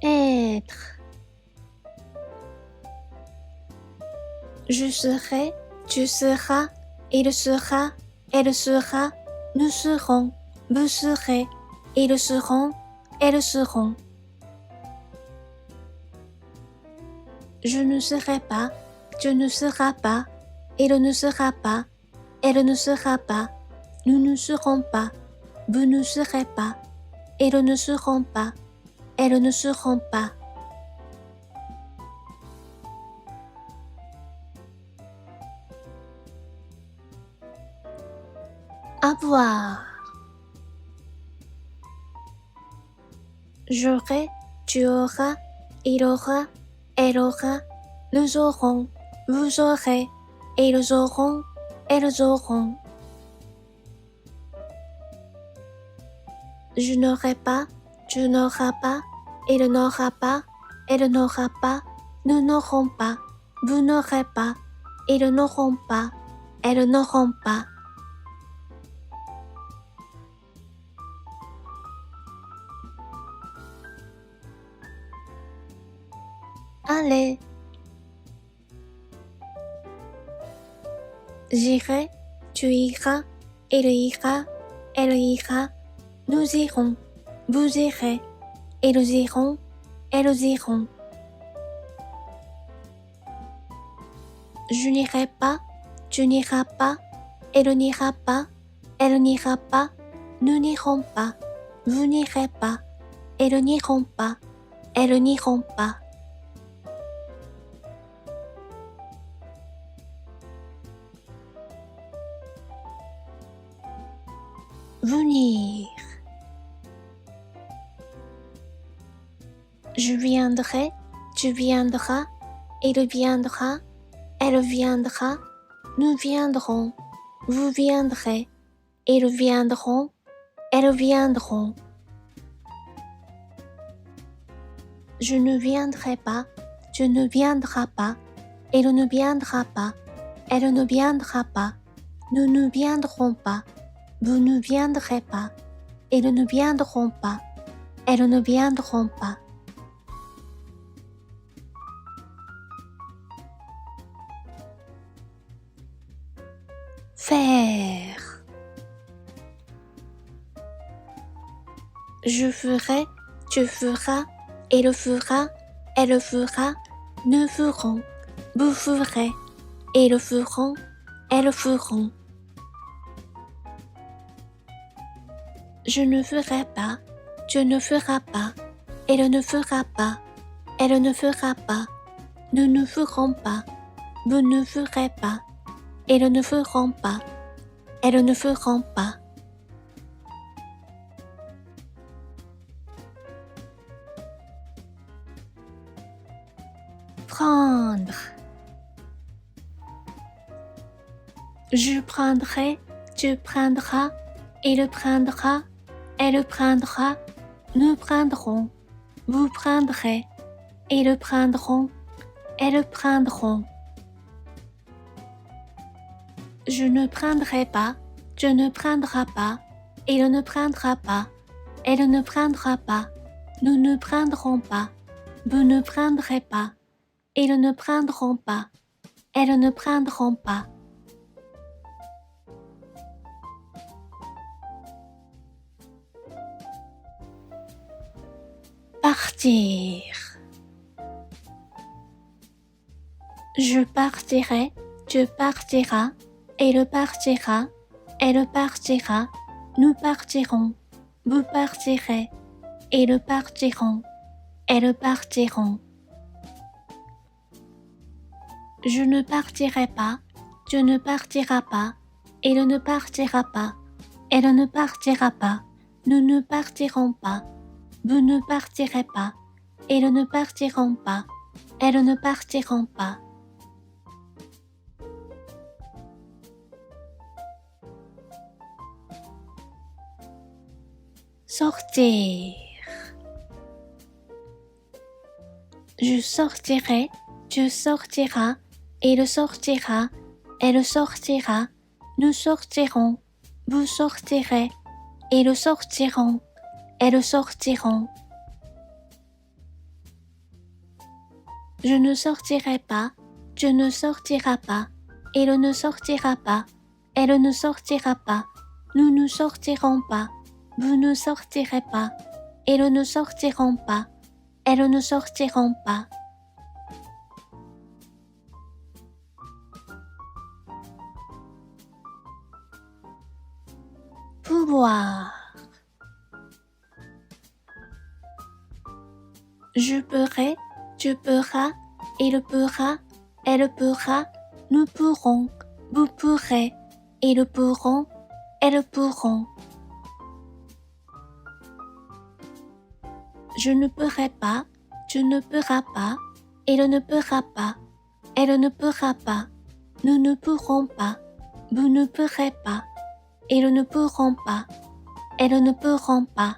être. Je serai, tu seras, il sera, elle sera, nous serons, vous serez, ils seront, elles seront. Je ne serai pas, tu ne seras pas, il ne sera pas, elle ne sera pas, nous ne serons pas, vous ne serez pas, ils ne seront pas, elles ne seront pas. Avoir. J'aurai, tu auras, il aura, elle aura, nous aurons, vous aurez, ils auront, elles auront. Je n'aurai pas, tu n'auras pas, il n'aura pas, elle n'aura pas, nous n'aurons pas, vous n'aurez pas, ils n'auront pas, elles n'auront pas. Allez. J'irai, tu iras, il ira, elle ira, nous irons, vous irez, ils iront, elles iront. Je n'irai pas, tu n'iras pas, il n'ira pas, elle n'ira pas, nous n'irons pas, vous n'irez pas, ils n'iront pas, elles n'iront pas. Venir. Je viendrai, tu viendras, il viendra, elle viendra, nous viendrons, vous viendrez, ils viendront, elles viendront. Je ne viendrai pas, tu ne viendras pas, il ne viendra pas, elle ne viendra pas, nous ne viendrons pas, vous ne viendrez pas, ils ne viendront pas, elles ne viendront pas. Faire. Je ferai, tu feras, il fera, elle fera, nous ferons, vous ferez, ils feront, elles feront. Je ne ferai pas, tu ne feras pas, il ne fera pas, elle ne fera pas, nous ne ferons pas, vous ne ferez pas, ils ne feront pas, elles ne feront pas. Prendre. Je prendrai, tu prendras, il prendra, elle prendra, nous prendrons, vous prendrez, ils prendront, elles prendront. Je ne prendrai pas, tu ne prendras pas, il ne prendra pas, elle ne prendra pas, nous ne prendrons pas, vous ne prendrez pas, ils ne prendront pas, elles ne prendront pas. Partir. Je partirai, tu partiras, il partira, elle partira, nous partirons, vous partirez, ils partiront, elles partiront. Je ne partirai pas, tu ne partiras pas, il ne partira pas, elle ne partira pas, nous ne partirons pas, vous ne partirez pas, ils ne partiront pas, elles ne partiront pas. Sortir. Je sortirai, tu sortiras, il sortira, elle sortira, nous sortirons, vous sortirez, ils sortiront, elles sortiront. Je ne sortirai pas, tu ne sortiras pas, il ne sortira pas, elle ne sortira pas, nous ne sortirons pas, vous ne sortirez pas, ils ne sortiront pas, elles ne sortiront pas. Pouvoir. Je pourrai, tu pourras, il pourra, elle pourra, nous pourrons, vous pourrez, ils pourront, elles pourront. Je ne pourrai pas, tu ne pourras pas, il ne pourra pas, elle ne pourra pas, nous ne pourrons pas, vous ne pourrez pas, ils ne pourront pas, elles ne pourront pas.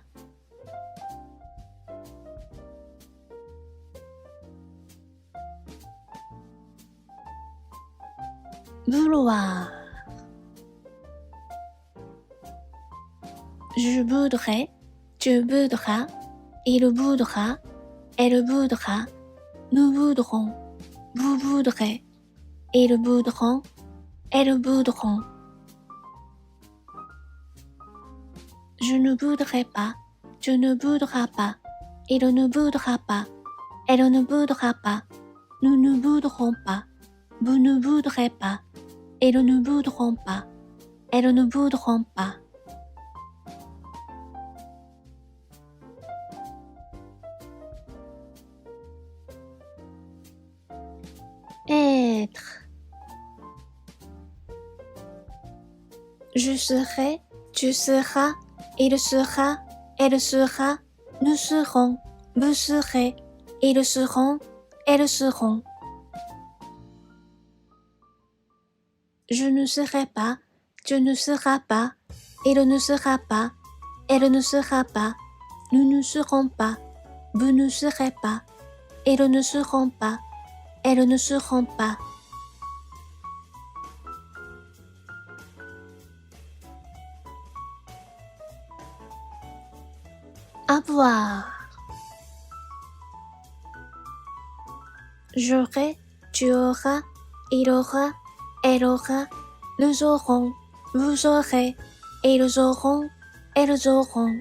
Vouloir. Je voudrais, tu voudras, il voudra, elle voudra, nous voudrons, vous voudrez, ils voudront, elles voudront. Je ne voudrais pas, tu ne voudras pas, il ne voudra pas, elle ne voudra pas, nous ne voudrons pas, vous ne voudrez pas, ils ne voudront pas, elles ne voudront pas. Être. Je serai, tu seras, il sera, elle sera, nous serons, vous serez, ils seront, elles seront. Je ne serai pas, tu ne seras pas, il ne sera pas, elle ne sera pas, nous ne serons pas, vous ne serez pas, ils ne seront pas, elles ne seront pas. Avoir. J'aurai, tu auras, il aura, elle aura, nous aurons, vous aurez, ils auront, elles auront.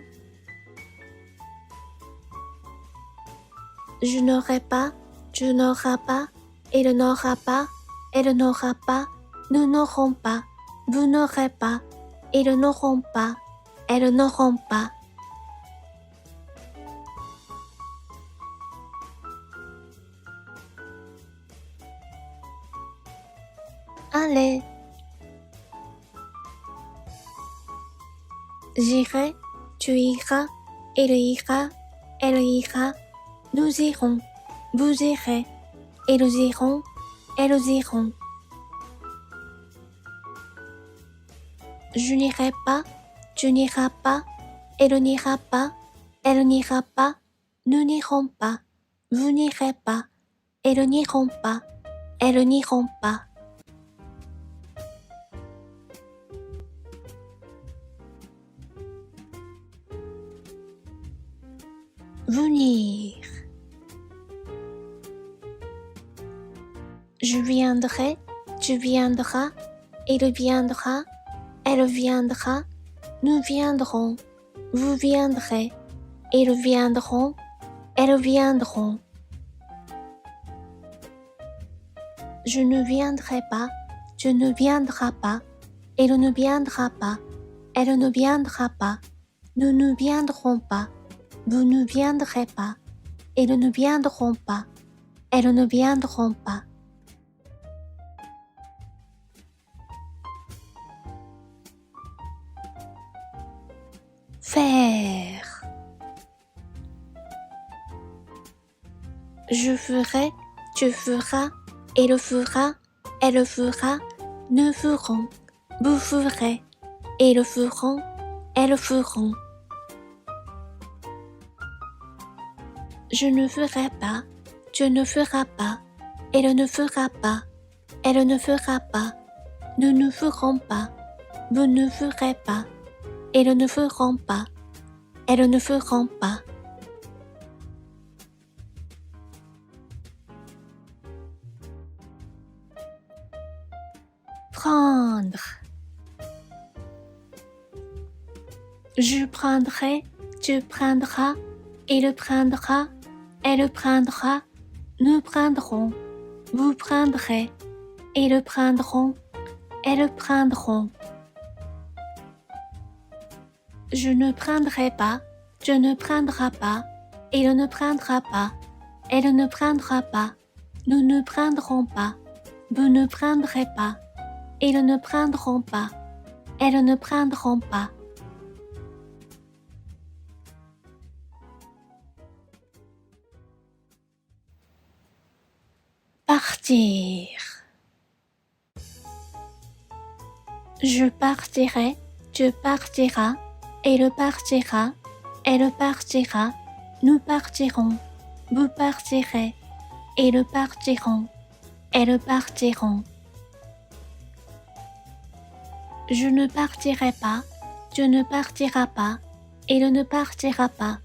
Je n'aurai pas, tu n'auras pas, il n'aura pas, elle n'aura pas, nous n'aurons pas, vous n'aurez pas, ils n'auront pas, elles n'auront pas. Allez. J'irai, tu iras, il ira, elle ira, nous irons, vous irez, ils iront, elles iront. Je n'irai pas, tu n'iras pas, il n'ira pas, elle n'ira pas, nous n'irons pas, vous n'irez pas, ils n'iront pas, elles n'iront pas. Venir. Je viendrai, tu viendras, il viendra, elle viendra, nous viendrons, vous viendrez, ils viendront, elles viendront. Je ne viendrai pas, tu ne viendras pas, il ne viendra pas, elle ne viendra pas, nous ne viendrons pas, vous ne viendrez pas, ils ne viendront pas, elles ne viendront pas. Faire. Je ferai, tu feras, il fera, elle fera, nous ferons, vous ferez, ils feront, elles feront. Je ne ferai pas, tu ne feras pas, il ne fera pas, elle ne fera pas, nous ne ferons pas, vous ne ferez pas, ils ne feront pas, elles ne feront pas. Je prendrai, tu prendras, il prendra, elle prendra, nous prendrons, vous prendrez, ils prendront, elles prendront. Je ne prendrai pas, tu ne prendras pas, il ne prendra pas, elle ne prendra pas, nous ne prendrons pas, vous ne prendrez pas, ils ne prendront pas, elles ne prendront pas. Partir. Je partirai, tu partiras, il partira, elle partira, nous partirons, vous partirez, ils partiront, elles partiront. Je ne partirai pas, tu ne partiras pas, il ne partira pas,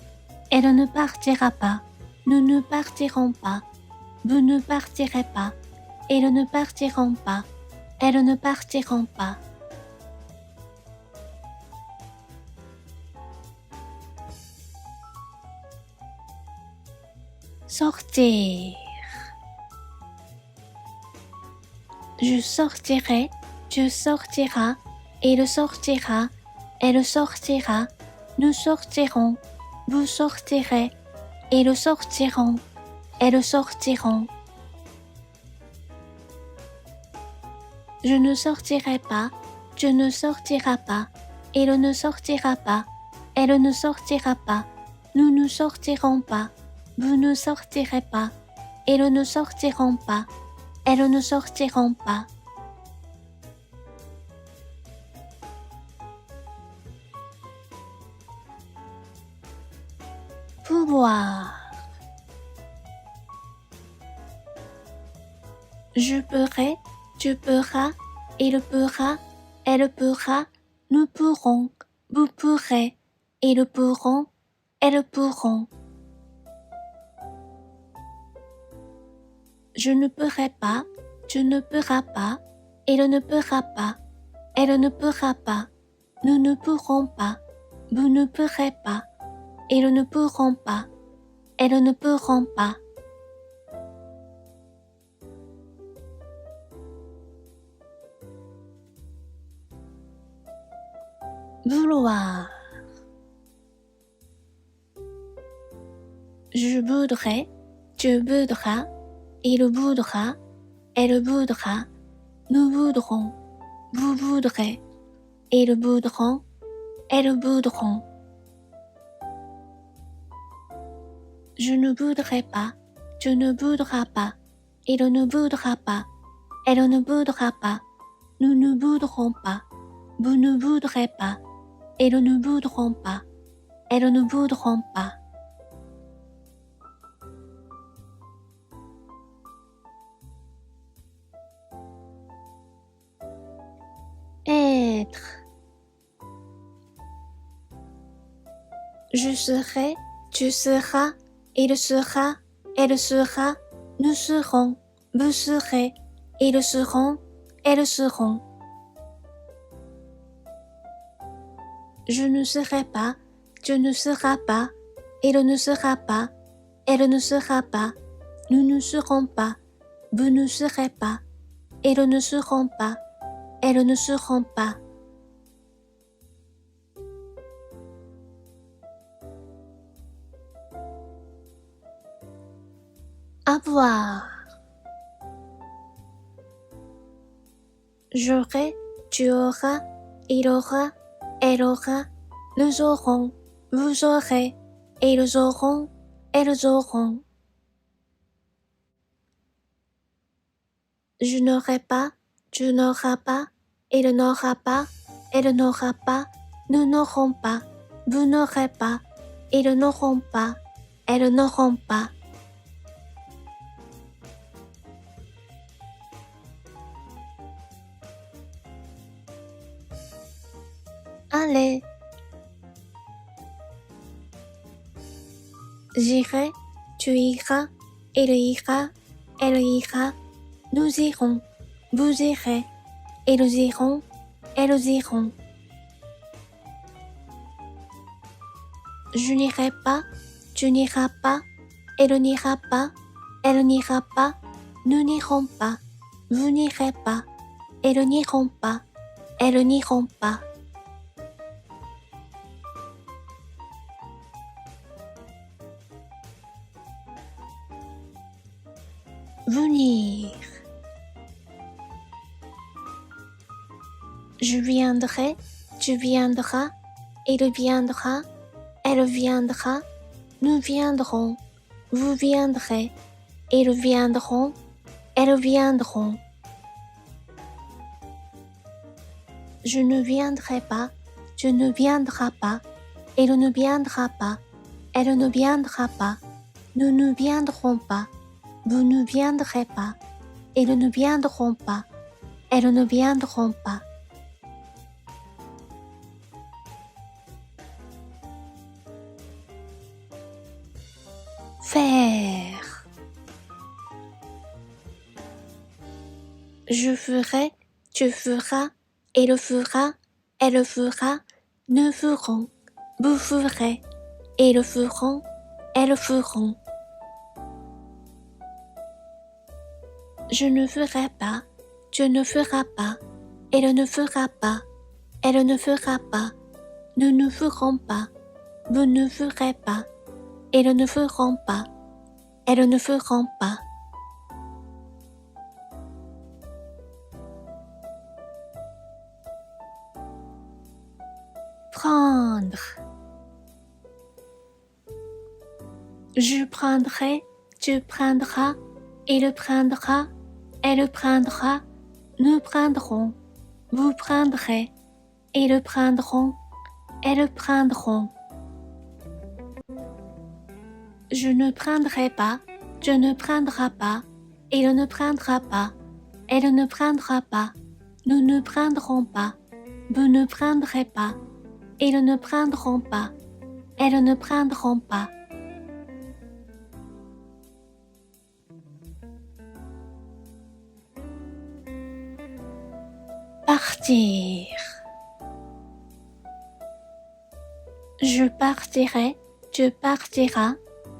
elle ne partira pas, nous ne partirons pas, vous ne partirez pas, ils ne partiront pas, elles ne partiront pas. Sortir. Je sortirai, tu sortiras, il sortira, elle sortira, nous sortirons, vous sortirez, ils sortiront, elles sortiront. Je ne sortirai pas, tu ne sortiras pas, il ne sortira pas, elle ne sortira pas, nous ne sortirons pas, vous ne sortirez pas, ils ne sortiront pas, elles ne sortiront pas. Pouvoir. Je pourrai, tu pourras, il pourra, elle pourra, nous pourrons, vous pourrez, ils pourront, elles pourront. Je ne pourrai pas, tu ne pourras pas, il ne pourra pas, elle ne pourra pas, nous ne pourrons pas, vous ne pourrez pas, ils ne pourront pas, elles ne pourront pas. Vouloir. Je voudrais, tu voudras, il voudra, elle voudra, nous voudrons, vous voudrez, ils voudront, elles voudront. Je ne voudrais pas, tu ne voudras pas, il ne voudra pas, elle ne voudra pas, nous ne voudrons pas, vous ne voudrez pas, ils ne voudront pas, elles ne voudront pas. Être. Je serai, tu seras, il sera, elle sera, nous serons, vous serez, ils seront, elles seront. Je ne serai pas, tu ne seras pas, il ne sera pas, elle ne sera pas, nous ne serons pas, vous ne serez pas, ils ne seront pas, elles ne seront pas. Avoir. J'aurai, tu auras, il aura, elle aura, nous aurons, vous aurez, ils auront, elles auront. Je n'aurai pas, tu n'auras pas, il n'aura pas, elle n'aura pas, nous n'aurons pas, vous n'aurez pas, ils n'auront pas, elles n'auront pas. Allez. J'irai, tu iras, il ira, elle ira, nous irons, vous irez, ils iront, elles iront. Je n'irai pas, tu n'iras pas, elle n'ira pas, elle n'ira pas, nous n'irons pas, vous n'irez pas, elles n'iront pas, elles n'iront pas. Venir. Je viendrai, tu viendras, il viendra, elle viendra, nous viendrons, vous viendrez, ils viendront, elles viendront. Je ne viendrai pas, tu ne viendras pas, il ne viendra pas, elle ne viendra pas, nous ne viendrons pas, vous ne viendrez pas, ils ne viendront pas, elles ne viendront pas. Faire. Je ferai, tu feras, il fera, elle fera, nous ferons, vous ferez, ils feront, elles feront. Je ne ferai pas, tu ne feras pas, il ne fera pas, elle ne fera pas, nous ne ferons pas, vous ne ferez pas, ils ne feront pas, elles ne feront pas. Prendre. Je prendrai, tu prendras, il prendra, elle prendra, nous prendrons, vous prendrez, ils prendront, elles prendront. Je ne prendrai pas, tu ne prendras pas, il ne prendra pas, elle ne prendra pas, nous ne prendrons pas, vous ne prendrez pas, ils ne prendront pas, elles ne prendront pas. Partir. Je partirai, tu partiras,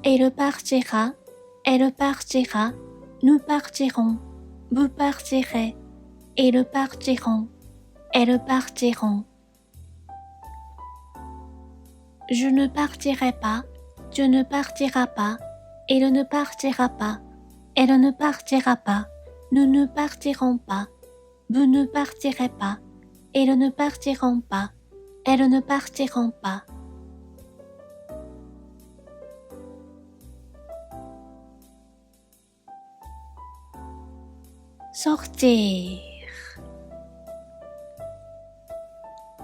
il partira, elle partira, nous partirons, vous partirez, ils partiront, elles partiront. Je ne partirai pas, tu ne partiras pas, il ne partira pas, elle ne partira pas, nous ne partirons pas, vous ne partirez pas, ils ne partiront pas, elles ne partiront pas. Sortir.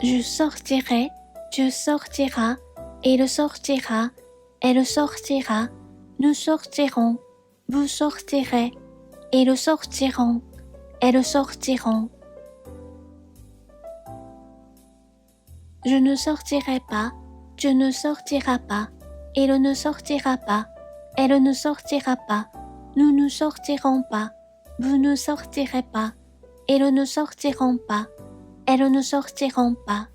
Je sortirai, tu sortiras, il sortira, elle sortira, nous sortirons, vous sortirez, ils sortiront, elles sortiront. Je ne sortirai pas, tu ne sortiras pas, il ne sortira pas, elle ne sortira pas, nous ne sortirons pas, vous ne sortirez pas, ils ne sortiront pas, elles ne sortiront pas.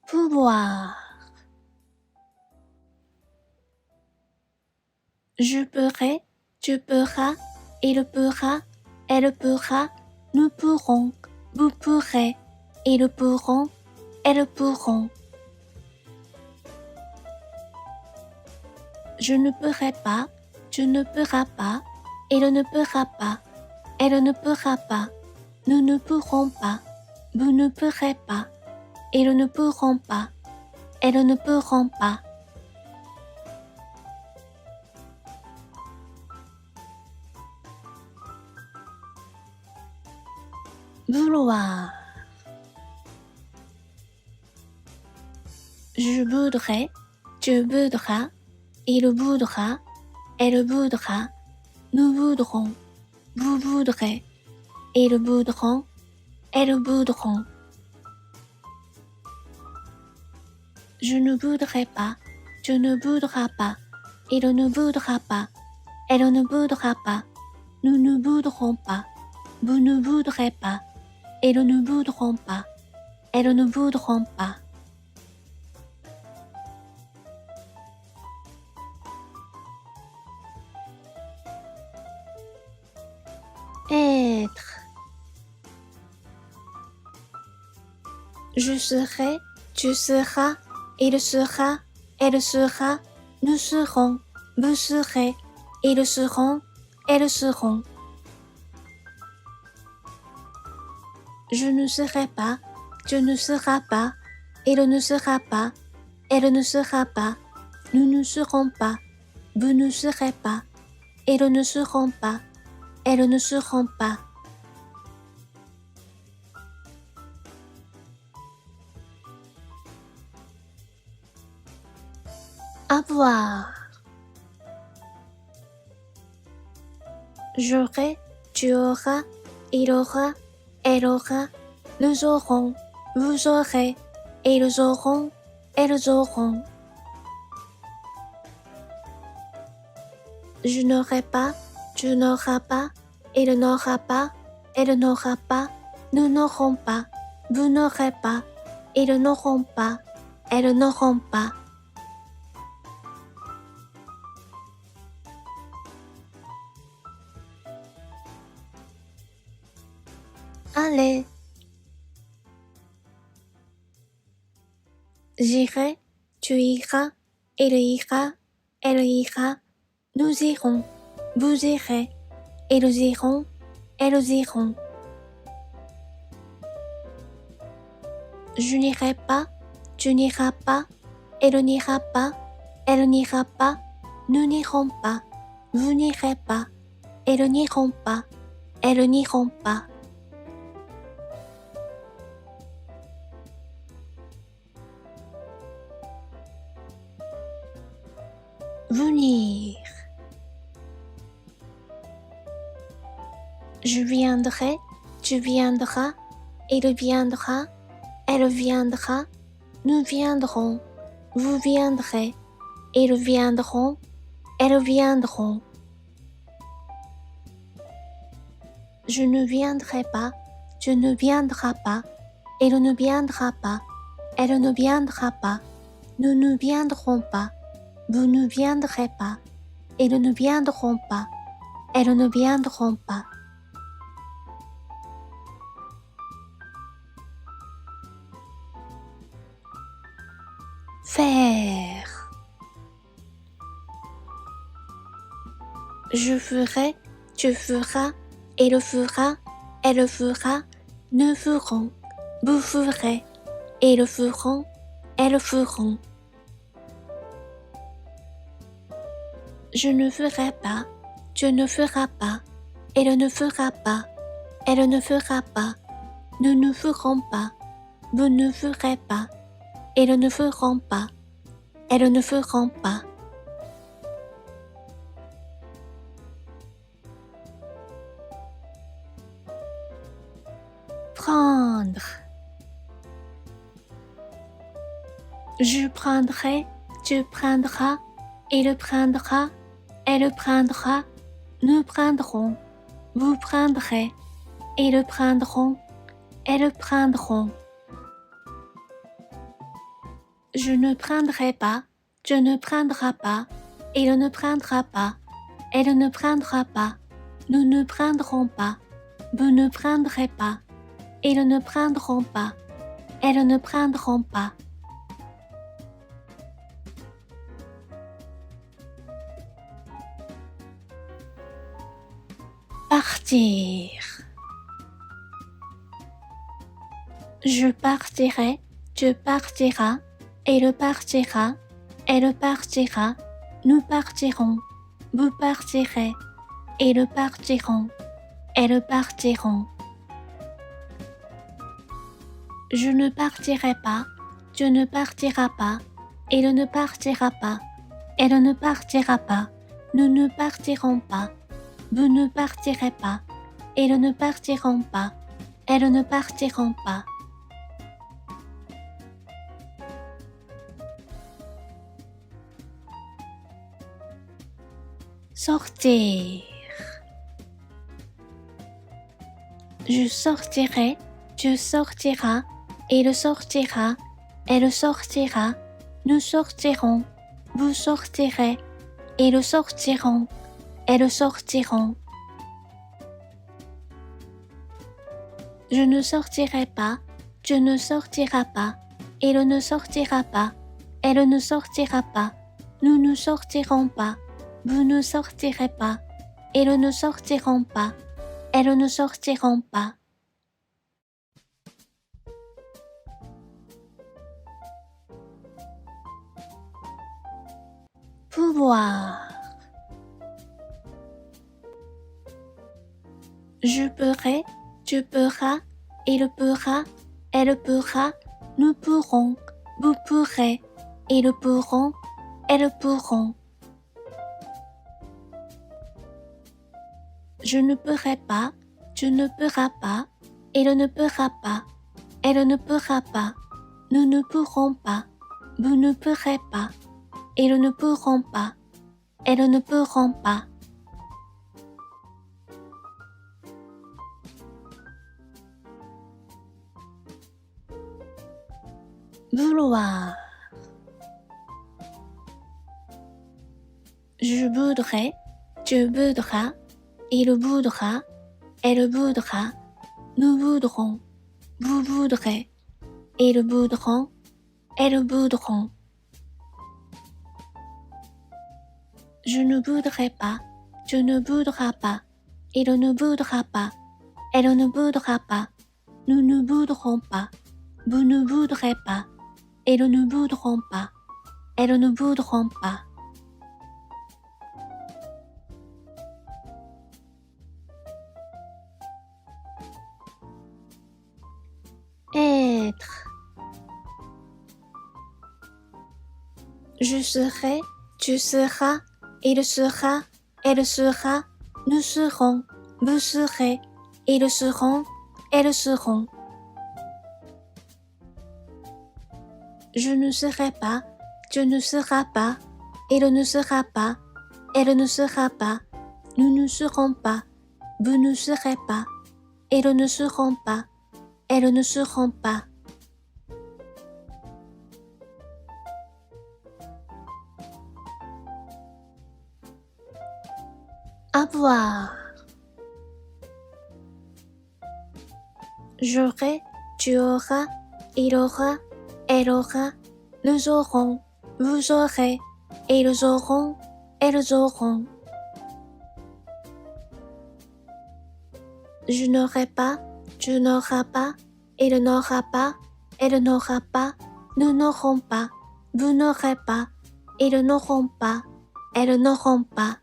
Pouvoir. Je pourrai, tu pourras, il pourra, elle pourra, nous pourrons, vous pourrez, ils pourront, elles pourront. Je ne pourrai pas, tu ne pourras pas, il ne pourra pas, elle ne pourra pas, nous ne pourrons pas, vous ne pourrez pas, ils ne pourront pas, elles ne pourront pas. Vouloir. Je voudrais, tu voudras, il voudra, elle voudra, nous voudrons, vous voudrez, ils voudront, elles voudront. Je ne voudrais pas, tu ne voudras pas, il ne voudra pas, elle ne voudra pas, nous ne voudrons pas, vous ne voudrez pas, elles ne voudront pas, elles ne voudront pas. Être. Je serai, tu seras, il sera, elle sera, nous serons, vous serez, ils seront, elles seront. Je ne serai pas, tu ne seras pas, il ne sera pas, elle ne sera pas, nous ne serons pas, vous ne serez pas, ils ne seront pas, elles ne seront pas. Avoir. J'aurai, tu auras, il aura, elle aura, nous aurons, vous aurez, ils auront, elles auront. Je n'aurai pas, tu n'auras pas, il n'aura pas, elle n'aura pas, nous n'aurons pas, vous n'aurez pas, ils n'auront pas, elles n'auront pas. Allez. J'irai, tu iras, il ira, elle ira, nous irons, vous irez, ils iront, elles iront. Je n'irai pas, tu n'iras pas, elle n'ira pas, elle n'ira pas, nous n'irons pas, vous n'irez pas, elles n'iront pas, elles n'iront pas. Venir. Je viendrai, tu viendras, il viendra, elle viendra, nous viendrons, vous viendrez, ils viendront, elles viendront. Je ne viendrai pas, tu ne viendras pas, il ne viendra pas, elle ne viendra pas, nous ne viendrons pas, vous ne viendrez pas, ils ne viendront pas, elles ne viendront pas. Faire. Je ferai, tu feras, il fera, elle fera, nous ferons, vous ferez, ils feront, elles feront. Je ne ferai pas, tu ne feras pas, il ne fera pas, elle ne fera pas, nous ne ferons pas, vous ne ferez pas, ils ne feront pas, elles ne feront pas. Prendre. Je prendrai, tu prendras, il prendra, elle prendra, nous prendrons, vous prendrez, ils prendront, elles prendront. Je ne prendrai pas, tu ne prendras pas, il ne prendra pas, elle ne prendra pas, nous ne prendrons pas, vous ne prendrez pas, ils ne prendront pas, elles ne prendront pas. Partir. Je partirai, tu partiras, il partira, elle partira, nous partirons, vous partirez, ils partiront, elles partiront. Je ne partirai pas, tu ne partiras pas, il ne partira pas, elle ne partira pas, nous ne partirons pas, vous ne partirez pas, ils ne partiront pas, elles ne partiront pas. Sortir. Je sortirai, tu sortiras, il sortira, elle sortira, nous sortirons, vous sortirez, ils sortiront, elles sortiront. Je ne sortirai pas, tu ne sortiras pas, il ne sortira pas, elle ne sortira pas, nous ne sortirons pas, vous ne sortirez pas, ils ne sortiront pas, elles ne sortiront pas. Pouvoir. Je pourrai, tu pourras, il pourra, elle pourra, nous pourrons, vous pourrez, ils pourront, elles pourront. Je ne pourrai pas, tu ne pourras pas, il ne pourra pas, elle ne pourra pas, nous ne pourrons pas, vous ne pourrez pas, ils ne pourront pas, elles ne pourront pas. Vouloir. Je voudrais, tu voudras, il voudra, elle voudra, nous voudrons, vous voudrez, ils voudront, elles voudront. Je ne voudrais pas, tu ne voudras pas, il ne voudra pas, elle ne voudra pas, nous ne voudrons pas, vous ne voudrez pas, ils ne voudront pas, elles ne voudront pas. Être. Je serai, tu seras, il sera, elle sera, nous serons, vous serez, ils seront, elles seront. Je ne serai pas, tu ne seras pas, il ne sera pas, elle ne sera pas, nous ne serons pas, vous ne serez pas, ils ne seront pas, elles ne seront pas. Avoir. J'aurai, tu auras, il aura, elle aura, nous aurons, vous aurez, ils auront, elles auront. Je n'aurai pas, tu n'auras pas, il n'aura pas, elle n'aura pas, nous n'aurons pas, vous n'aurez pas, ils n'auront pas, elles n'auront pas.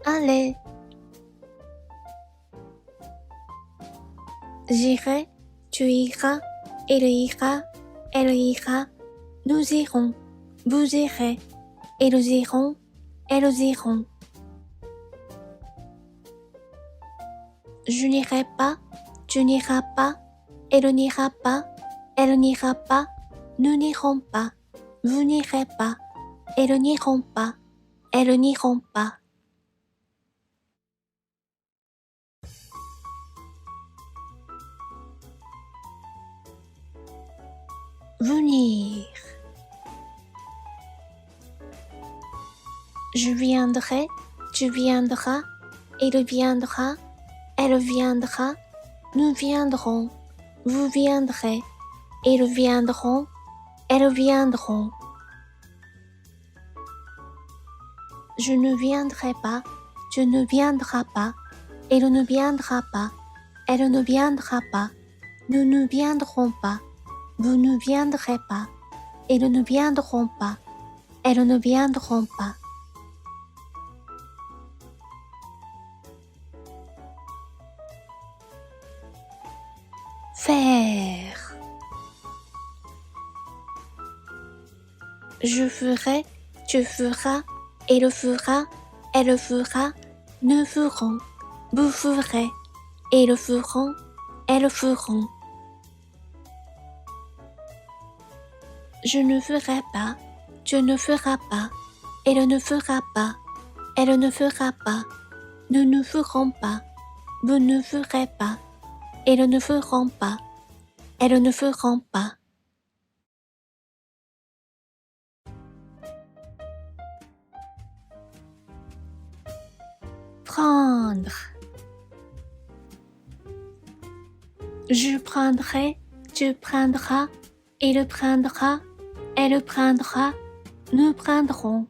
Allez. J'irai, tu iras, il ira, elle ira, nous irons, vous irez, ils iront, elles iront. Je n'irai pas, tu n'iras pas, il n'ira pas, elle n'ira pas, nous n'irons pas, vous n'irez pas, ils n'iront pas, elles n'iront pas. Venir. Je viendrai, tu viendras, il viendra, elle viendra, nous viendrons, vous viendrez, ils viendront, elles viendront. Je ne viendrai pas, tu ne viendras pas, il ne viendra pas, elle ne viendra pas, nous ne viendrons pas, vous ne viendrez pas, ils ne viendront pas, elles ne viendront pas. Faire. Je ferai, tu feras, il fera, elle fera, nous ferons, vous ferez, ils feront, elles feront. Je ne ferai pas, tu ne feras pas, elle ne fera pas, elle ne fera pas, nous ne ferons pas, vous ne ferez pas, elles ne feront pas, elles ne feront pas. Prendre. Je prendrai, tu prendras, il prendra, elle prendra, nous prendrons,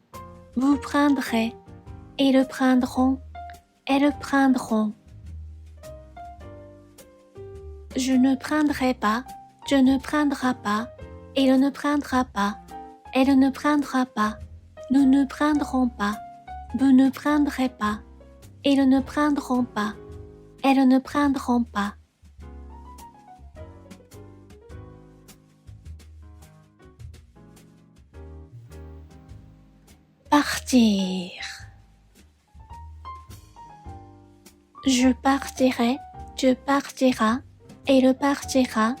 vous prendrez, ils prendront, elles prendront. Je ne prendrai pas, tu ne prendras pas, il ne prendra pas, elle ne prendra pas, nous ne prendrons pas, vous ne prendrez pas, ils ne prendront pas, elles ne prendront pas. Partir. Je partirai, tu partiras, il partira,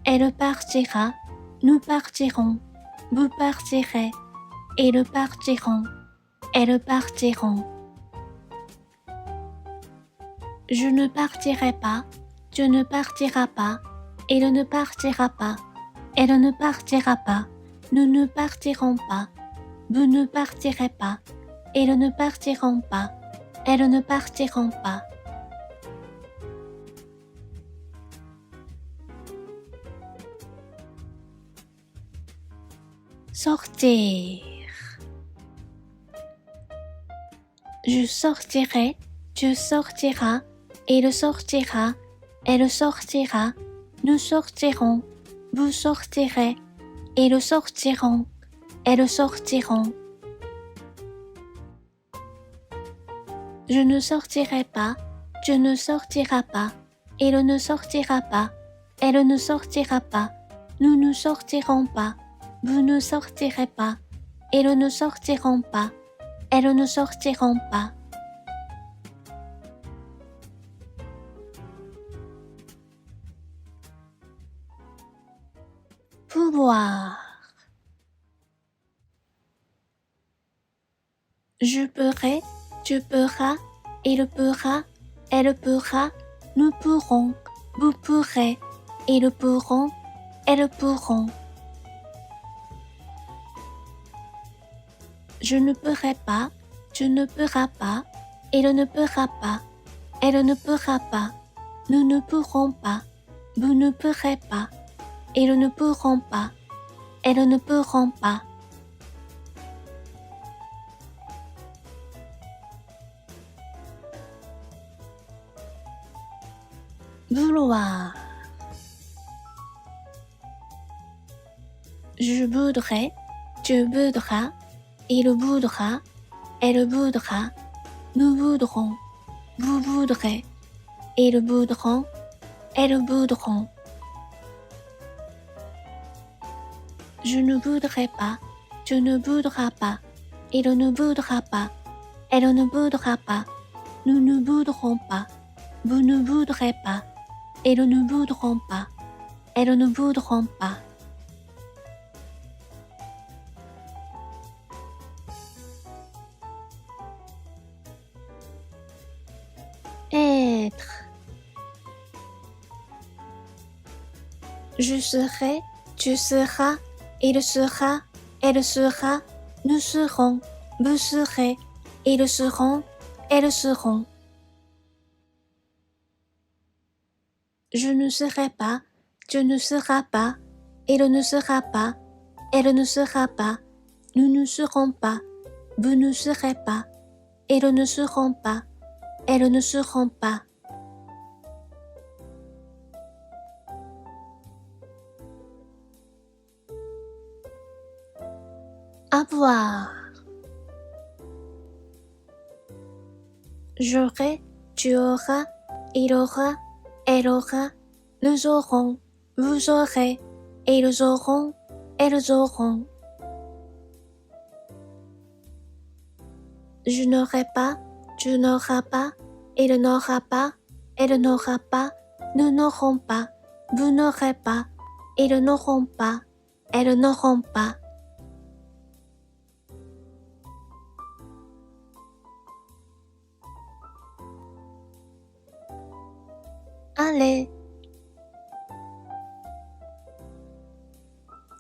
elle partira, nous partirons, vous partirez, ils partiront, elles partiront. Je ne partirai pas, tu ne partiras pas, il ne partira pas, elle ne partira pas, nous ne partirons pas, vous ne partirez pas, ils ne partiront pas, elles ne partiront pas. Sortir. Je sortirai, tu sortiras, il sortira, elle sortira, nous sortirons, vous sortirez, ils sortiront, elles sortiront. Je ne sortirai pas, tu ne sortiras pas, il ne sortira pas, elle ne sortira pas, nous ne sortirons pas, vous ne sortirez pas, ils ne sortiront pas, elles ne sortiront pas. Pouvoir. Je pourrai, tu pourras, il pourra, elle pourra, nous pourrons, vous pourrez, ils pourront, elles pourront. Je ne pourrai pas, tu ne pourras pas, il ne pourra pas, elle ne pourra pas, nous ne pourrons pas, vous ne pourrez pas, ils ne pourront pas, elles ne pourront pas. Vouloir. Je voudrais, tu voudras, il voudra, elle voudra, nous voudrons, vous voudrez, ils voudront, elles voudront. Je ne voudrais pas, tu ne voudras pas, il ne voudra pas, elle ne voudra pas, nous ne voudrons pas, vous ne voudrez pas, ils ne voudront pas, elles ne voudront pas. Être. Je serai, tu seras, il sera, elle sera, nous serons, vous serez, ils seront, elles seront. Je ne serai pas, tu ne seras pas, il ne sera pas, elle ne sera pas, nous ne serons pas, vous ne serez pas, ils ne seront pas, elles ne seront pas. Avoir. J'aurai, tu auras, il aura, elle aura, nous aurons, vous aurez, ils auront, elles auront. Je n'aurai pas, tu n'auras pas, il n'aura pas, elle n'aura pas, nous n'aurons pas, vous n'aurez pas, ils n'auront pas, elles n'auront pas. aller.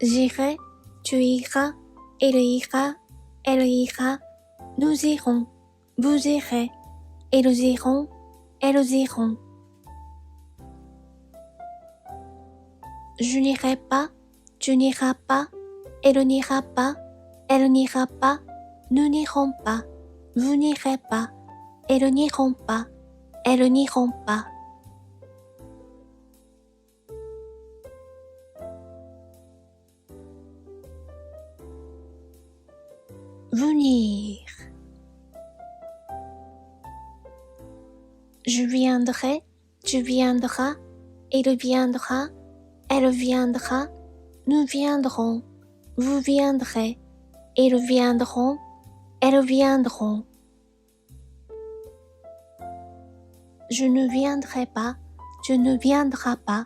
J'irai, tu iras, il ira, elle ira, nous irons, vous irez, ils iront, elles iront. Je n'irai pas, tu n'iras pas, elle n'ira pas, elle n'ira pas, nous n'irons pas, vous n'irez pas, elles n'iront pas, elles n'iront pas. Venir. Je viendrai, tu viendras, il viendra, elle viendra, nous viendrons, vous viendrez, ils viendront, elles viendront. Je ne viendrai pas, tu ne viendras pas,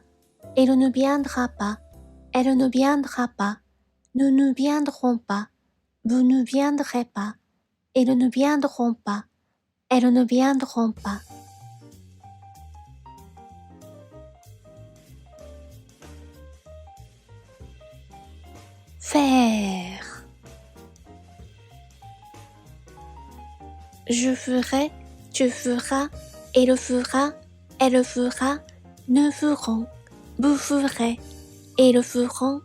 il ne viendra pas, elle ne viendra pas, nous ne viendrons pas, vous ne viendrez pas, ils ne viendront pas, elles ne viendront pas. Faire. Je ferai, tu feras, il fera, elle fera, nous ferons, vous ferez, ils feront,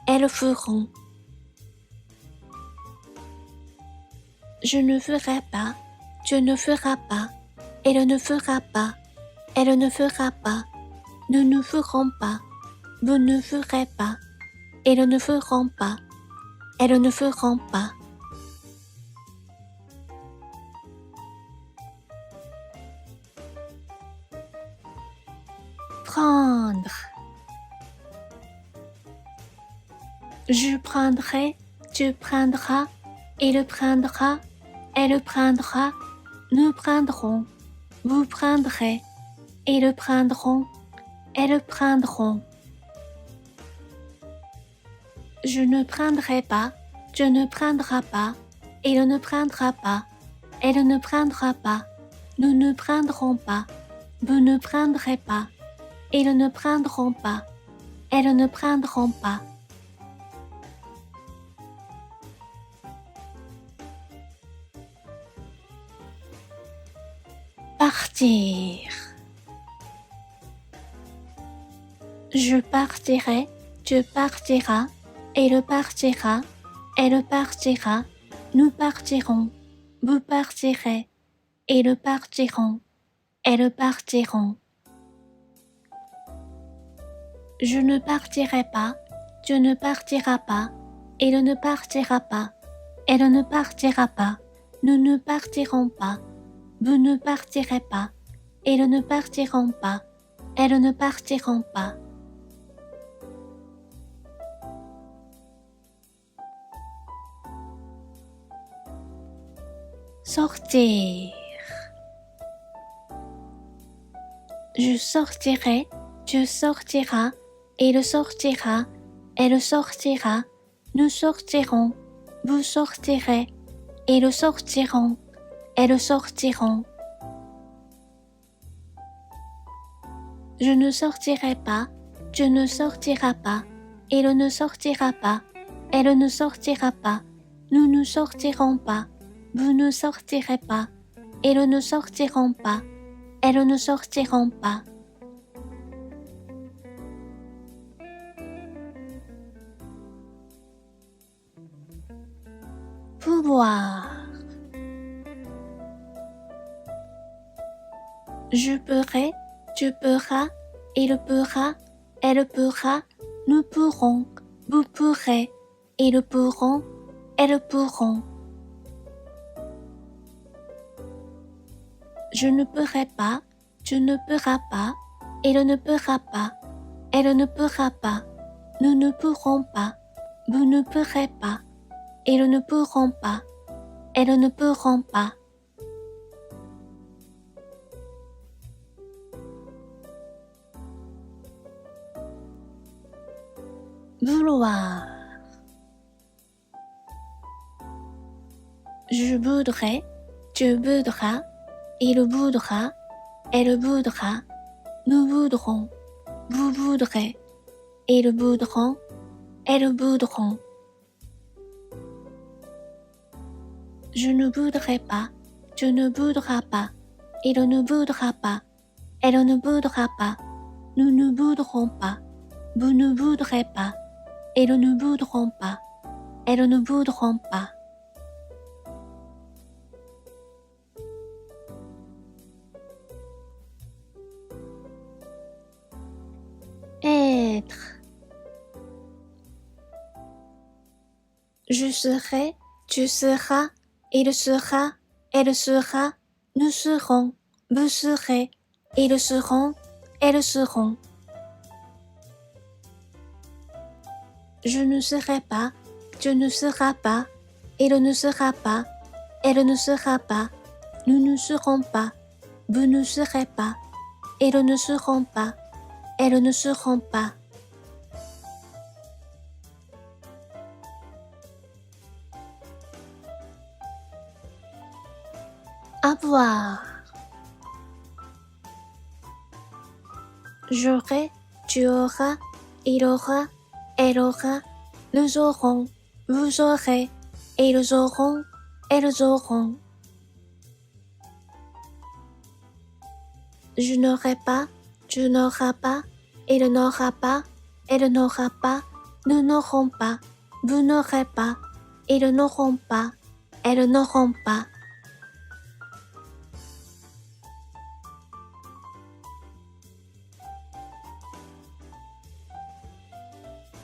elles feront. Je ne ferai pas, tu ne feras pas, il ne fera pas, elle ne fera pas, nous ne ferons pas, vous ne ferez pas, ils ne feront pas, elles ne feront pas. Prendre. Je prendrai, tu prendras, il prendra, elle prendra, nous prendrons, vous prendrez, ils prendront, elles prendront. Je ne prendrai pas, tu ne prendras pas, il ne prendra pas, elle ne prendra pas, nous ne prendrons pas, vous ne prendrez pas, ils ne prendront pas, elles ne prendront pas. Partir. Je partirai, tu partiras, il partira, elle partira, nous partirons, vous partirez, ils partiront, elles partiront. Je ne partirai pas, tu ne partiras pas, il ne partira pas, elle ne partira pas, nous ne partirons pas, vous ne partirez pas, ils ne partiront pas, elles ne partiront pas. Sortir. Je sortirai, tu sortiras, il sortira, elle sortira, nous sortirons, vous sortirez, ils sortiront, elles sortiront. Je ne sortirai pas, tu ne sortiras pas, il ne sortira pas, elle ne sortira pas, nous ne sortirons pas, vous ne sortirez pas, ils ne sortiront pas, elles ne sortiront pas. Pouvoir. Je pourrai, tu pourras, il pourra, elle pourra, nous pourrons, vous pourrez, ils pourront, elles pourront. Je ne pourrai pas, tu ne pourras pas, il ne pourra pas, elle ne pourra pas, nous ne pourrons pas, vous ne pourrez pas, ils ne pourront pas, elles ne pourront pas. Vouloir. Je voudrais, tu voudras, il voudra, elle voudra, nous voudrons, vous voudrez, ils voudront, elles voudront. Je ne voudrais pas, tu ne voudras pas, il ne voudra pas, elle ne voudra pas, nous ne voudrons pas, vous ne voudrez pas, ils ne voudront pas, elles ne voudront pas. Être. Je serai, tu seras, il sera, elle sera, nous serons, vous serez, ils seront, elles seront. Je ne serai pas, tu ne seras pas, il ne sera pas, elle ne sera pas, nous ne serons pas, vous ne serez pas, ils ne seront pas, elles ne seront pas. Avoir. J'aurai, tu auras, il aura, elle aura, nous aurons, vous aurez, ils auront, elles auront. Je n'aurai pas, tu n'auras pas, il n'aura pas, elle n'aura pas, nous n'aurons pas, vous n'aurez pas, ils n'auront pas, elles n'auront pas.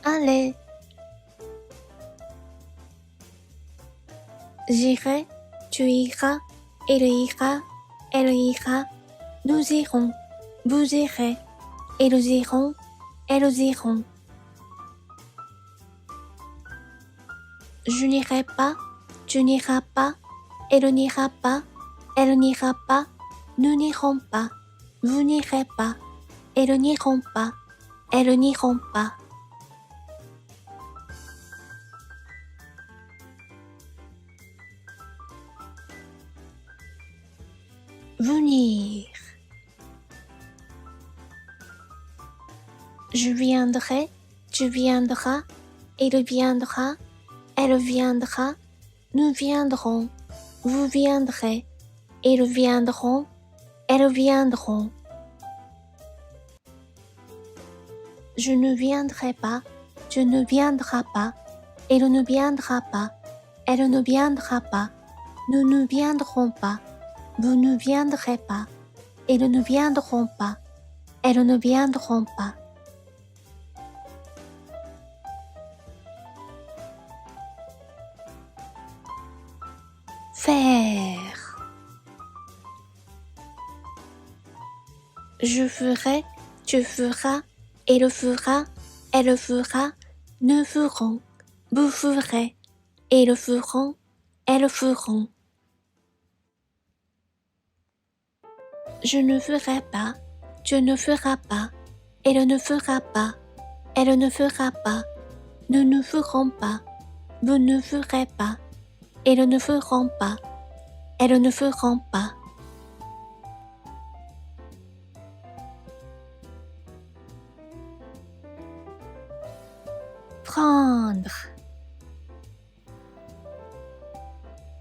Allez. J'irai, tu iras, il ira, elle ira, nous irons, vous irez, ils iront, elles iront. Je n'irai pas, tu n'iras pas, il n'ira pas, elle n'ira pas, nous n'irons pas, vous n'irez pas, ils n'iront pas, elles n'iront pas. Venir. Je viendrai, tu viendras, il viendra, elle viendra, nous viendrons, vous viendrez, ils viendront, elles viendront. Je ne viendrai pas, tu ne viendras pas, il ne viendra pas, elle ne viendra pas, nous ne viendrons pas, vous ne viendrez pas, ils ne viendront pas, elles ne viendront pas. Faire. Je ferai, tu feras, il fera, elle fera, nous ferons, vous ferez, ils feront, elles feront. Je ne ferai pas, tu ne feras pas, il ne fera pas, elle ne fera pas, nous ne ferons pas, vous ne ferez pas, ils ne feront pas, elles ne feront pas. Prendre.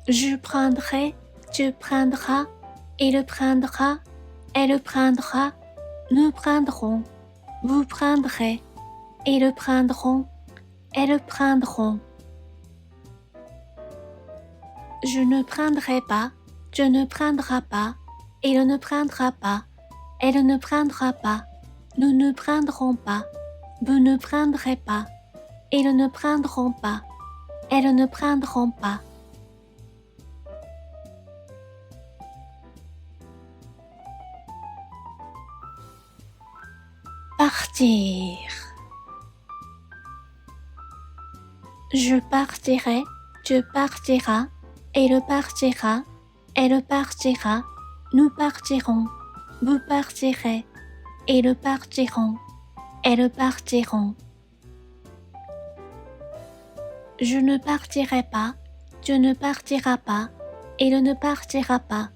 Je prendrai, tu prendras, il prendra, elle prendra, nous prendrons, vous prendrez, ils prendront, elles prendront. Je ne prendrai pas, tu ne prendras pas, il ne prendra pas, elle ne prendra pas, nous ne prendrons pas, vous ne prendrez pas, ils ne prendront pas, elles ne prendront pas. Partir. Je partirai, tu partiras, il partira, elle partira, nous partirons, vous partirez, ils partiront, elles partiront. Je ne partirai pas, tu ne partiras pas, il ne partira pas,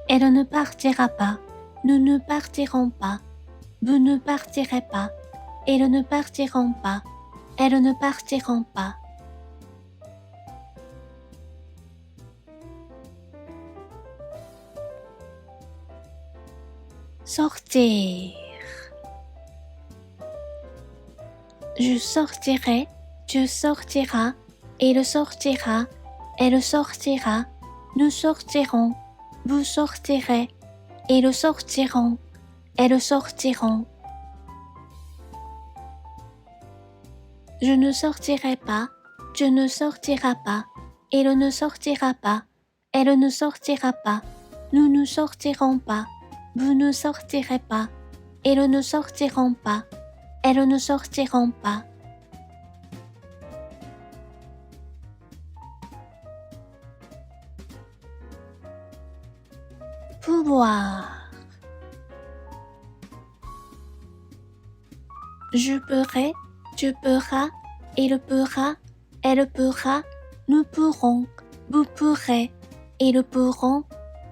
elle ne partira pas, nous ne partirons pas, vous ne partirez pas, ils ne partiront pas, elles ne partiront pas. Sortir. Je sortirai, tu sortiras, il sortira, elle sortira, nous sortirons, vous sortirez, ils sortiront, elles sortiront. Je ne sortirai pas, tu ne sortiras pas, il ne sortira pas, elle ne sortira pas, nous ne sortirons pas, vous ne sortirez pas, ils ne sortiront pas, elles ne sortiront pas. Pouvoir. Je pourrai, tu pourras, il pourra, elle pourra, nous pourrons, vous pourrez, ils pourront,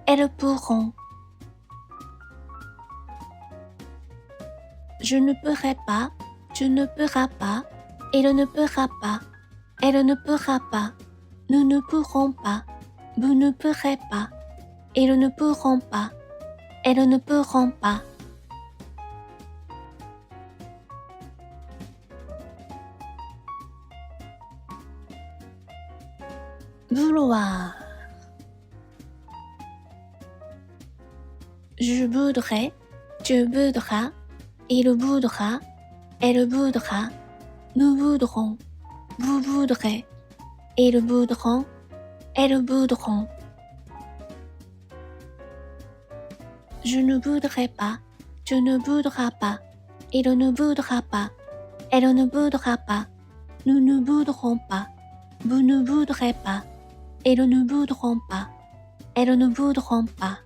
elles pourront. Je ne pourrai pas, tu ne pourras pas, il ne pourra pas, elle ne pourra pas, nous ne pourrons pas, vous ne pourrez pas, ils ne pourront pas, elles ne pourront pas. Vouloir. Je voudrais, tu voudras, il voudra, elle voudra, nous voudrons, vous voudrez, ils voudront, elles voudront. Je ne voudrais pas, tu ne voudras pas, il ne voudra pas, elle ne voudra pas, nous ne voudrons pas, vous ne voudrez pas, ils ne voudront pas, elles ne voudront pas.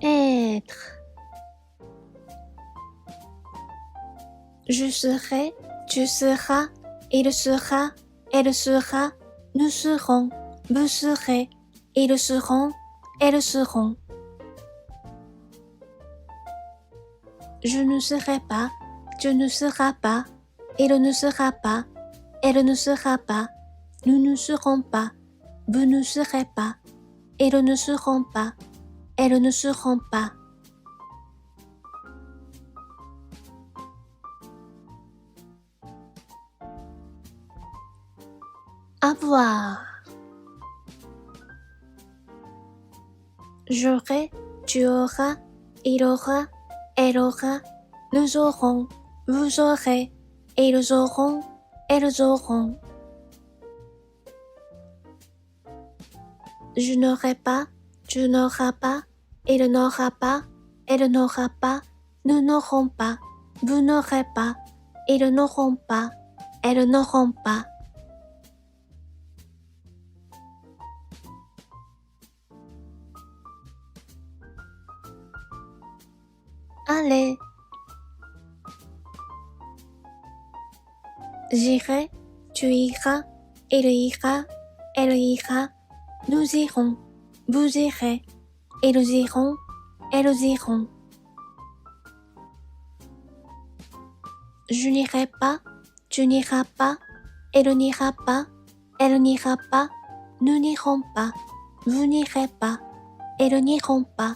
Être. Je serai, tu seras, il sera, elle sera, nous serons, vous serez, ils seront, elles seront. Je ne serai pas, tu ne seras pas, il ne sera pas, elle ne sera pas, nous ne serons pas, vous ne serez pas, ils ne seront pas, elles ne seront pas. Avoir. J'aurai, tu auras, il aura, elle aura, nous aurons, vous aurez, ils auront, elles auront. Je n'aurai pas, tu n'auras pas, il n'aura pas, elle n'aura pas, nous n'aurons pas, vous n'aurez pas, ils n'auront pas, elles n'auront pas. Allez. J'irai, tu iras, il ira, elle ira, nous irons, vous irez, ils iront, elles iront. Je n'irai pas, tu n'iras pas, il n'ira pas, elle n'ira pas, nous n'irons pas, vous n'irez pas, ils n'iront pas,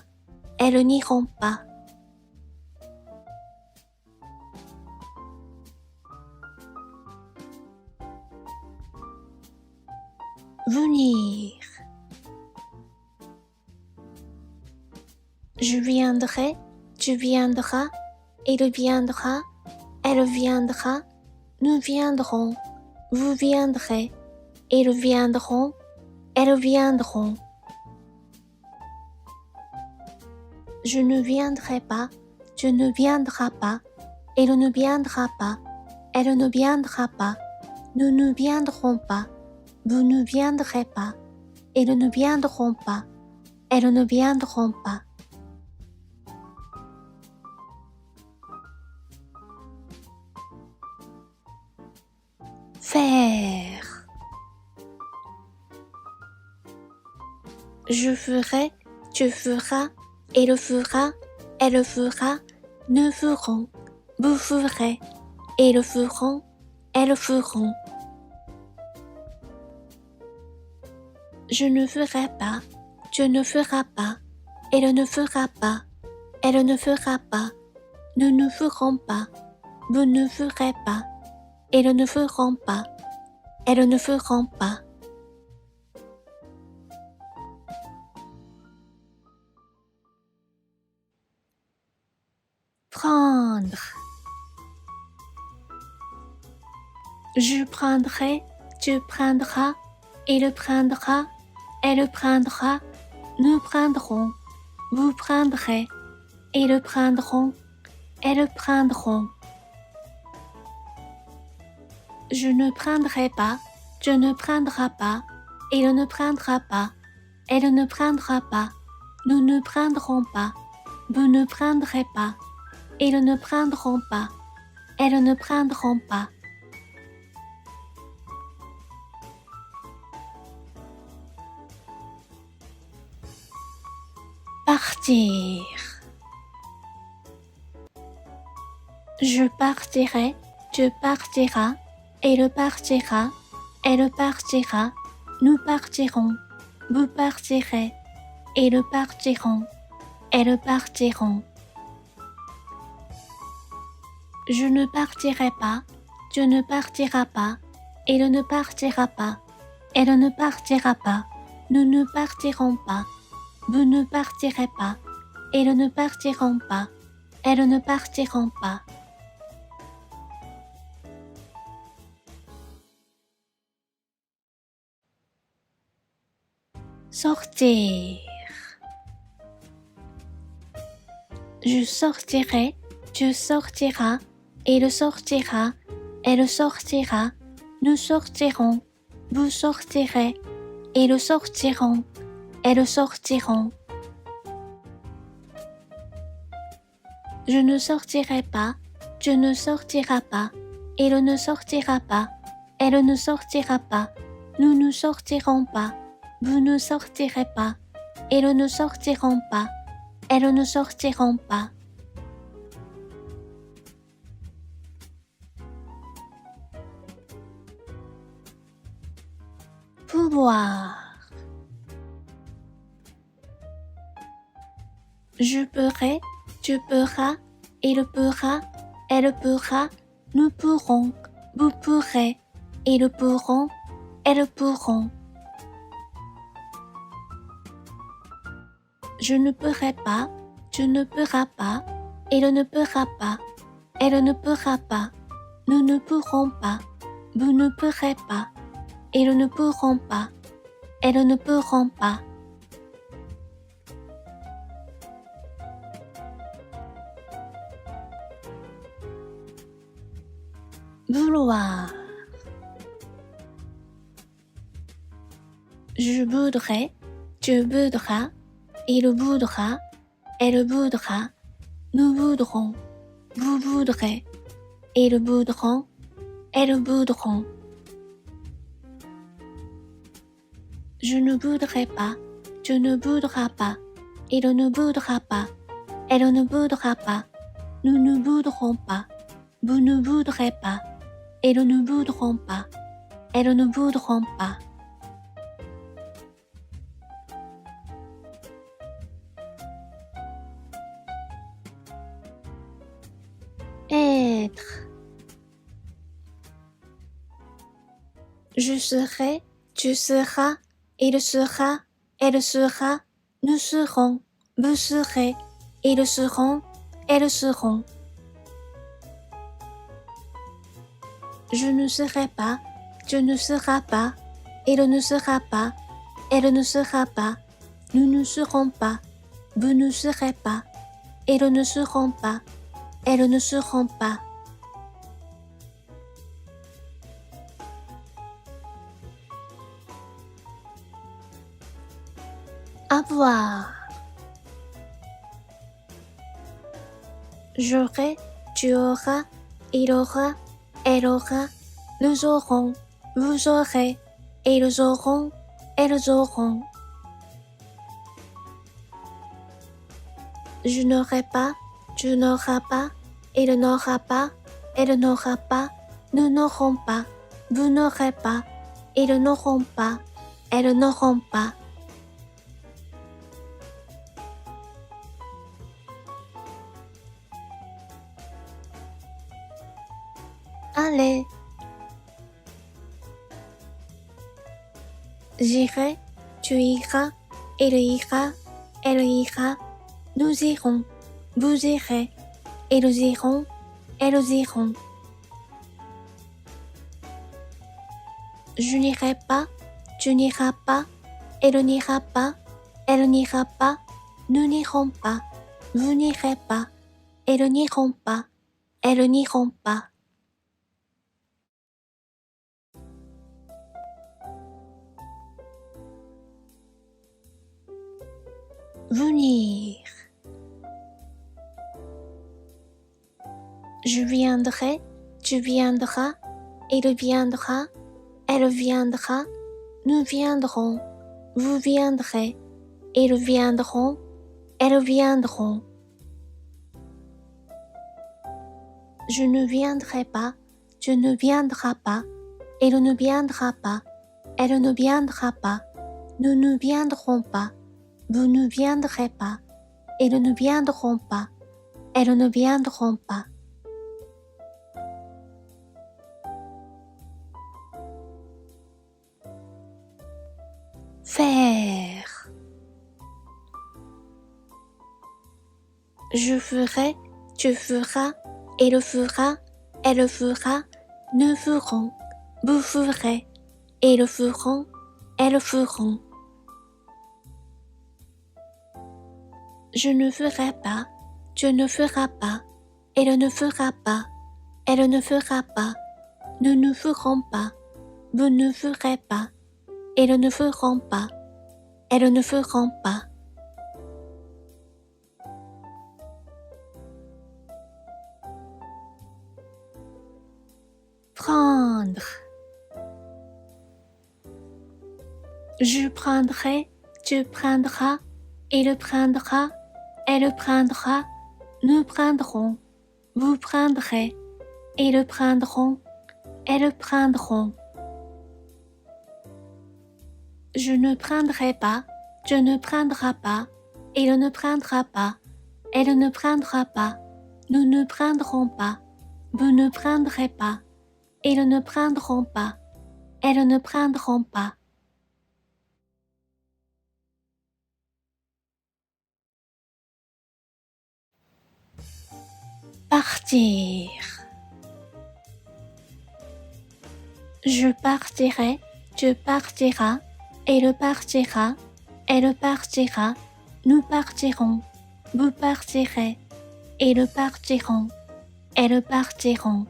elles n'iront pas. Venir. Je viendrai, tu viendras, il viendra, elle viendra, nous viendrons, vous viendrez, ils viendront, elles viendront. Je ne viendrai pas, tu ne viendras pas, il ne viendra pas, elle ne viendra pas, nous ne viendrons pas, vous ne viendrez pas, ils ne viendront pas, elles ne viendront pas. Faire. Je ferai, tu feras, il fera, elle fera, nous ferons, vous ferez, ils feront, elles feront. Je ne ferai pas, tu ne feras pas, il ne fera pas, elle ne fera pas, nous ne ferons pas, vous ne ferez pas, ils ne feront pas, elles ne feront pas. Prendre. Je prendrai, tu prendras, il prendra, elle prendra, nous prendrons, vous prendrez, ils prendront, elles prendront. Je ne prendrai pas, tu ne prendras pas, il ne prendra pas, elle ne prendra pas, nous ne prendrons pas, vous ne prendrez pas, ils ne prendront pas, elles ne prendront pas. Partir. Je partirai, tu partiras, il partira, elle partira, nous partirons, vous partirez, ils partiront, elles partiront. Je ne partirai pas, tu ne partiras pas, il ne partira pas, elle ne partira pas, nous ne partirons pas, vous ne partirez pas, ils ne partiront pas, elles ne partiront pas. Sortir. Je sortirai, tu sortiras, il sortira, elle sortira, nous sortirons, vous sortirez, ils sortiront, elles sortiront. Je ne sortirai pas, tu ne sortiras pas, il ne sortira pas, elle ne sortira pas, nous ne sortirons pas, vous ne sortirez pas, ils ne sortiront pas, elles ne sortiront pas. Pouvoir. Je pourrai, tu pourras, il pourra, elle pourra, nous pourrons, vous pourrez, ils pourront, elles pourront. Je ne pourrai pas, tu ne pourras pas, il ne pourra pas, elle ne pourra pas, nous ne pourrons pas, vous ne pourrez pas, ils ne pourront pas, elles ne pourront pas. Vouloir. Je voudrais, tu voudras, il voudra, elle voudra, nous voudrons, vous voudrez, ils voudront, elles voudront. Je ne voudrais pas, tu ne voudras pas, il ne voudra pas, elle ne voudra pas, nous ne voudrons pas, vous ne voudrez pas, ils ne voudront pas, elles ne voudront pas. Être. Je serai, tu seras, il sera, elle sera, nous serons, vous serez, ils seront, elles seront. Je ne serai pas, tu ne seras pas, il ne sera pas, elle ne sera pas, nous ne serons pas, vous ne serez pas, ils ne seront pas, elles ne seront pas. Avoir. J'aurai, tu auras, il aura, elle aura, nous aurons, vous aurez, ils auront, elles auront. Je n'aurai pas, tu n'auras pas, il n'aura pas, elle n'aura pas, nous n'aurons pas, vous n'aurez pas, ils n'auront pas, elles n'auront pas. Allez. J'irai, tu iras, il ira, elle ira, nous irons, vous irez, ils iront, elles iront. Je n'irai pas, tu n'iras pas, elle n'ira pas, elle n'ira pas, nous n'irons pas, vous n'irez pas, elles n'iront pas, elles n'iront pas. Venir. Je viendrai, tu viendras, il viendra, elle viendra, nous viendrons, vous viendrez, ils viendront, elles viendront. Je ne viendrai pas, tu ne viendras pas, il ne viendra pas, elle ne viendra pas, nous ne viendrons pas, vous ne viendrez pas, ils ne viendront pas, elles ne viendront pas. Faire. Je ferai, tu feras, il fera, elle fera, nous ferons, vous ferez, ils feront, elles feront. Je ne ferai pas, tu ne feras pas, il ne fera pas, elle ne fera pas, nous ne ferons pas, vous ne ferez pas, ils ne feront pas, elles ne feront pas. Prendre. Je prendrai, tu prendras, il prendra, elle prendra, nous prendrons, vous prendrez, ils prendront, elles prendront. Je ne prendrai pas, tu ne prendras pas, il ne prendra pas, elle ne prendra pas, nous ne prendrons pas, vous ne prendrez pas, ils ne prendront pas, elles ne prendront pas. Partir. Je partirai, tu partiras, il partira, elle partira, nous partirons, vous partirez, ils partiront, elles partiront.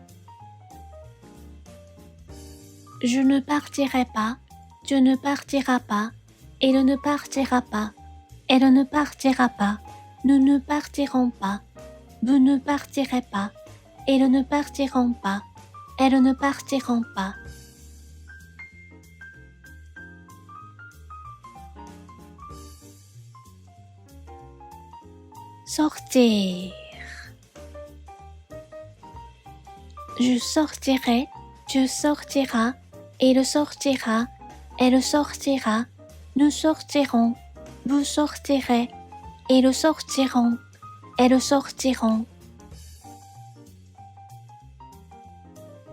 Je ne partirai pas, tu ne partiras pas, il ne partira pas, elle ne partira pas, nous ne partirons pas, vous ne partirez pas, ils ne partiront pas, elles ne partiront pas. Sortir. Je sortirai, tu sortiras, il sortira, elle sortira, nous sortirons, vous sortirez, ils sortiront, elles sortiront.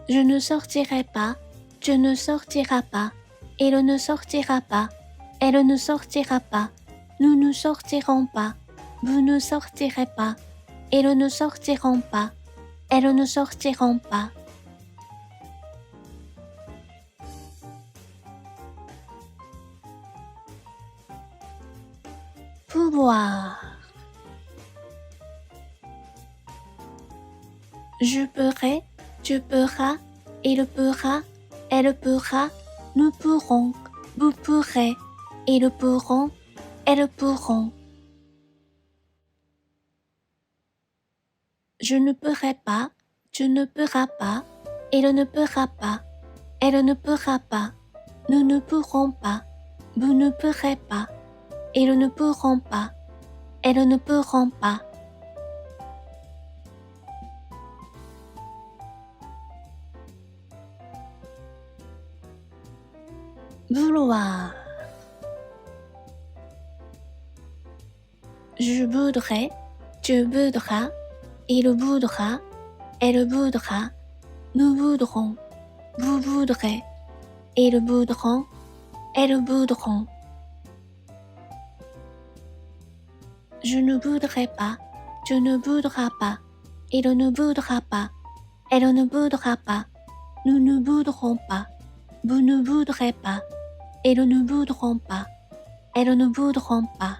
Je ne sortirai pas, tu ne sortiras pas, il ne sortira pas, elle ne sortira pas, nous ne sortirons pas, vous ne sortirez pas, ils ne sortiront pas, elles ne sortiront pas. Pouvoir. Je pourrai, tu pourras, il pourra, elle pourra, nous pourrons, vous pourrez, ils pourront, elles pourront. Je ne pourrai pas, tu ne pourras pas, il ne pourra pas, elle ne pourra pas, nous ne pourrons pas, vous ne pourrez pas, ils ne pourront pas, elles ne pourront pas. vouloir. Je voudrais, tu voudras, il voudra, elle voudra, nous voudrons, vous voudrez, ils voudront, elles voudront. Je ne voudrais pas, tu ne voudras pas, il ne voudra pas, elle ne voudra pas, nous ne voudrons pas, vous ne voudrez pas, ils ne voudront pas, elles ne voudront pas.